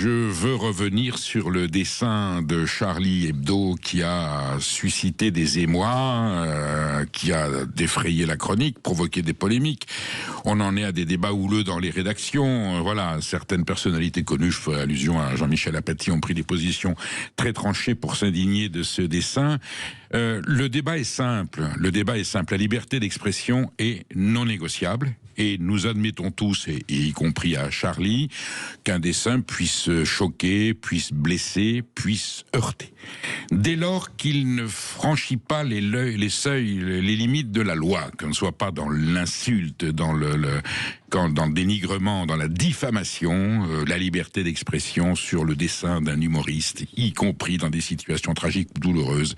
Je veux revenir sur le dessin de Charlie Hebdo qui a suscité des émois, qui a défrayé la chronique, provoqué des polémiques. On en est à des débats houleux dans les rédactions. Voilà, certaines personnalités connues, je fais allusion à Jean-Michel Apathy, ont pris des positions très tranchées pour s'indigner de ce dessin. Le débat est simple. La liberté d'expression est non négociable. Et nous admettons tous, et y compris à Charlie, qu'un dessin puisse choquer, puisse blesser, puisse heurter. Dès lors qu'il ne franchit pas les seuils, les limites de la loi, qu'on ne soit pas dans l'insulte, dans le dénigrement, dans la diffamation, la liberté d'expression sur le dessin d'un humoriste, y compris dans des situations tragiques ou douloureuses,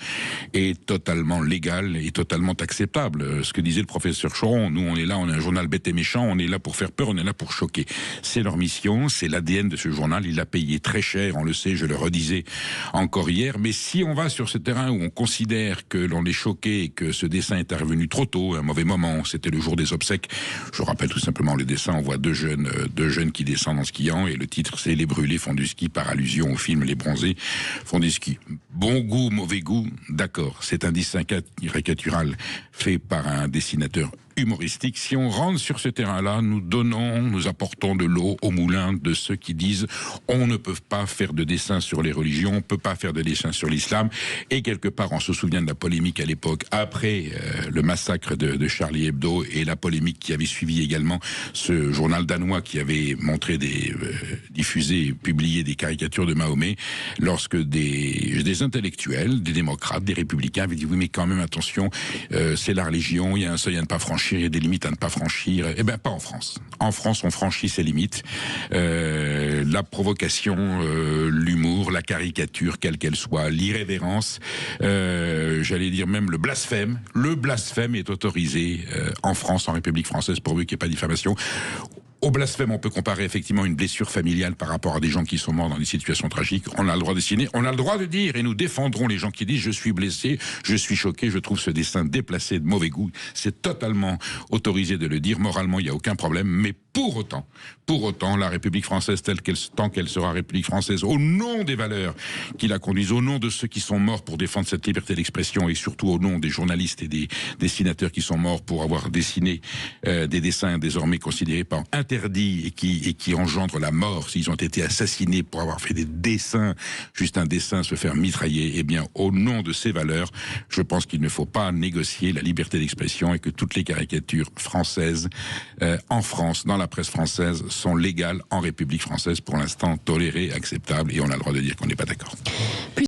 est totalement légale et totalement acceptable. Ce que disait le professeur Choron, nous on est là, on est un journal bête et méchant, on est là pour faire peur, on est là pour choquer. C'est leur mission, c'est l'ADN de ce journal, il l'a payé très cher, on le sait, je le redisais encore hier, mais si on va sur ce terrain où on considère que l'on est choqué et que ce dessin est intervenu trop tôt, à un mauvais moment, c'était le jour des obsèques, je rappelle tout simplement le dessin, on voit deux jeunes qui descendent en skiant, et le titre c'est « Les brûlés font du ski » par allusion au film « Les bronzés font du ski ». Bon goût, mauvais goût, d'accord, c'est un dessin caricatural fait par un dessinateur humoristique. Si on rentre sur ce terrain-là, nous apportons de l'eau au moulin de ceux qui disent on ne peut pas faire de dessin sur les religions, on ne peut pas faire de dessin sur l'islam. Et quelque part, on se souvient de la polémique à l'époque, après le massacre de Charlie Hebdo, et la polémique qui avait suivi également ce journal danois qui avait montré diffusé et publié des caricatures de Mahomet, lorsque des intellectuels, des démocrates, des républicains avaient dit oui mais quand même attention, c'est la religion, il y a un seuil à ne pas franchir, il y a des limites à ne pas franchir. Eh bien, pas en France. En France, on franchit ces limites. La provocation, l'humour, la caricature, quelle qu'elle soit, l'irrévérence, j'allais dire même le blasphème. Le blasphème est autorisé en France, en République française, pourvu qu'il n'y ait pas de diffamation. Au blasphème, on peut comparer effectivement une blessure familiale par rapport à des gens qui sont morts dans des situations tragiques. On a le droit de dessiner, on a le droit de dire, et nous défendrons les gens qui disent « je suis blessé, je suis choqué, je trouve ce dessin déplacé, de mauvais goût ». C'est totalement autorisé de le dire, moralement il n'y a aucun problème, mais pour autant, la République française tant qu'elle sera République française, au nom des valeurs qui la conduisent, au nom de ceux qui sont morts pour défendre cette liberté d'expression, et surtout au nom des journalistes et des dessinateurs qui sont morts pour avoir dessiné des dessins désormais considérés comme interdits et qui engendrent la mort s'ils ont été assassinés pour avoir fait des dessins, juste un dessin, se faire mitrailler. Eh bien, au nom de ces valeurs, je pense qu'il ne faut pas négocier la liberté d'expression, et que toutes les caricatures françaises en France, dans la presse française, sont légales en République française, pour l'instant tolérées, acceptables, et on a le droit de dire qu'on n'est pas d'accord.